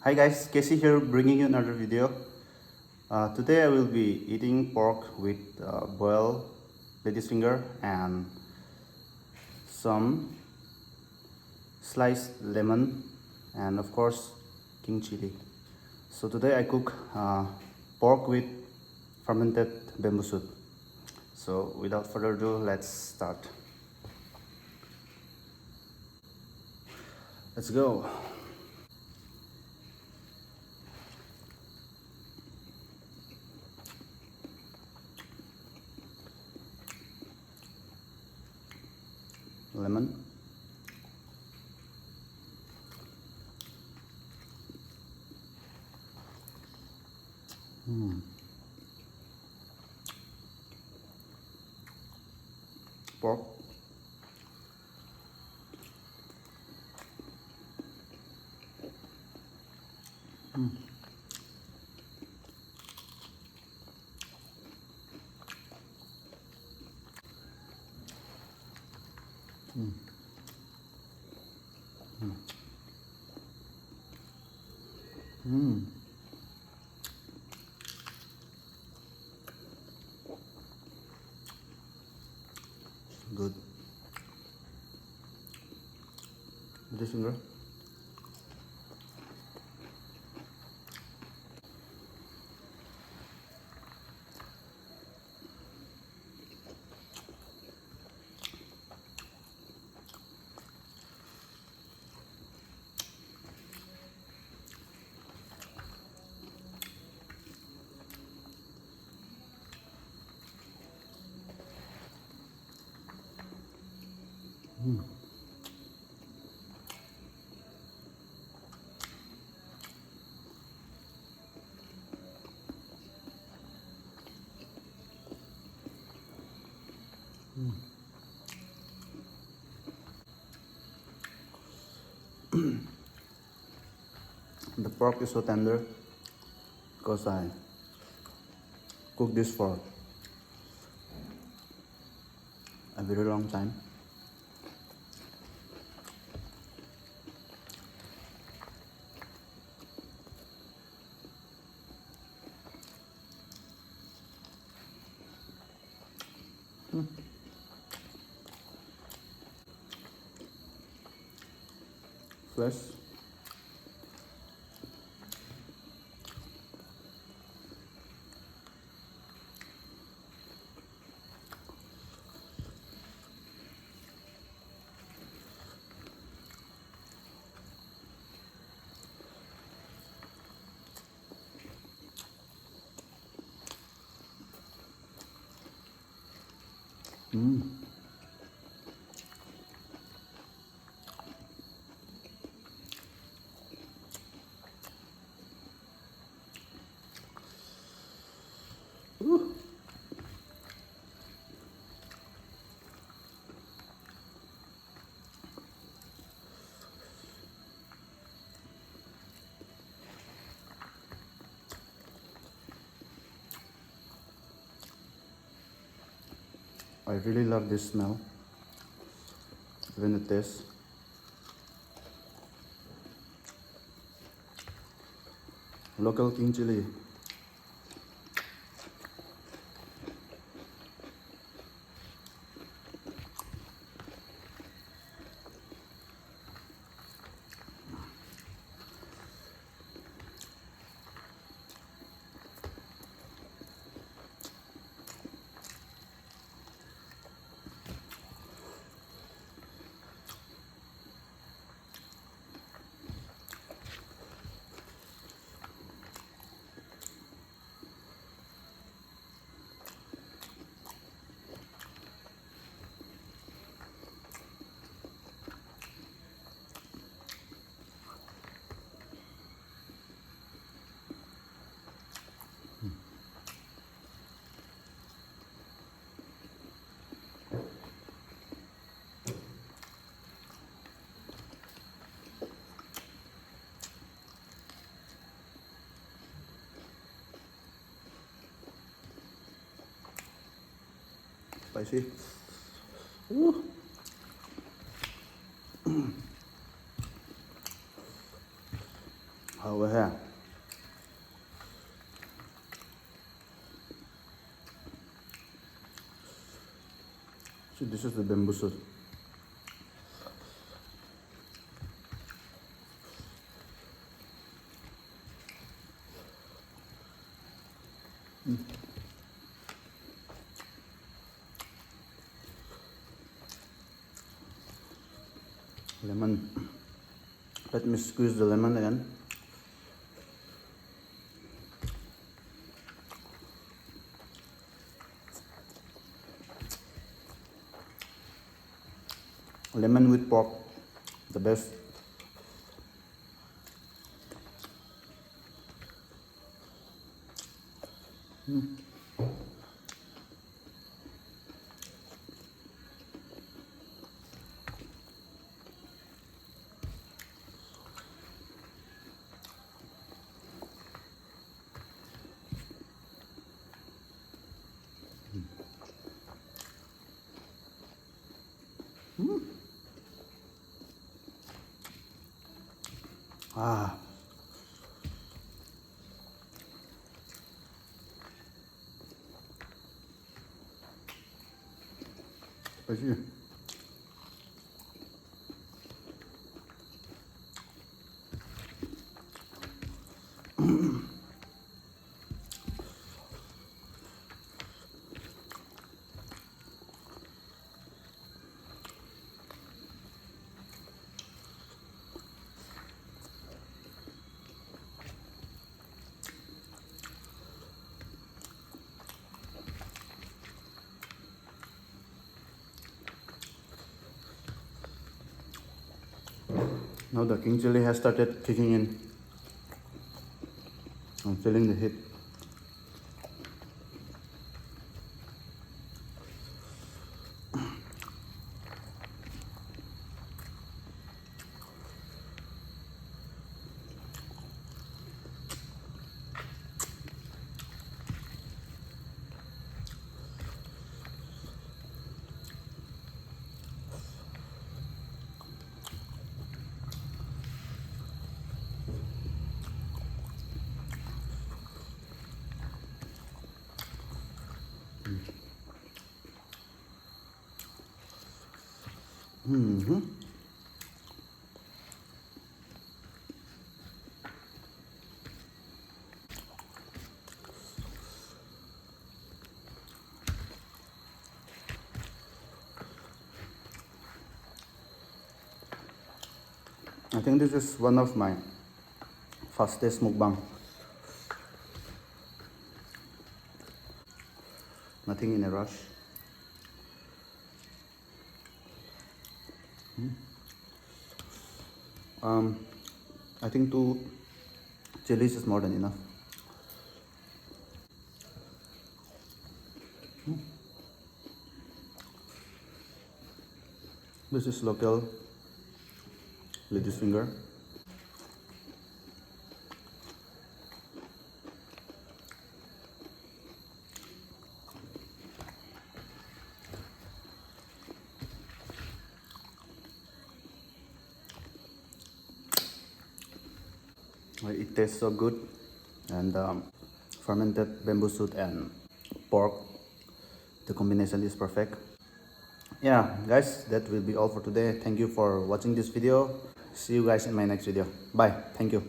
Hi guys, Casey here bringing you another video. Today I will be eating pork with boiled lady's finger and some sliced lemon and of course king chili. So today I cook pork with fermented bamboo shoot. So without further ado, let's start. Let's go. Lemon. Pork. Good. Lady's finger. The pork is so tender because I cooked this for a very long time. Flesh. I really love this smell, even the taste. Local king chili. Spicy. Ooh. over here. So this is the bamboo shoot. Lemon. Let me squeeze the lemon again. Lemon with pork, the best. Ah. Spicy. Now the king chili has started kicking in. I'm feeling the heat. I think this is one of my fastest mukbang. Nothing in a rush. I think 2 chilies is more than enough. This is local lady's finger. It tastes so good, and fermented bamboo shoot and pork, the combination is perfect. Yeah guys, that will be all for today. Thank you for watching this video. See you guys in my next video. Bye. Thank you.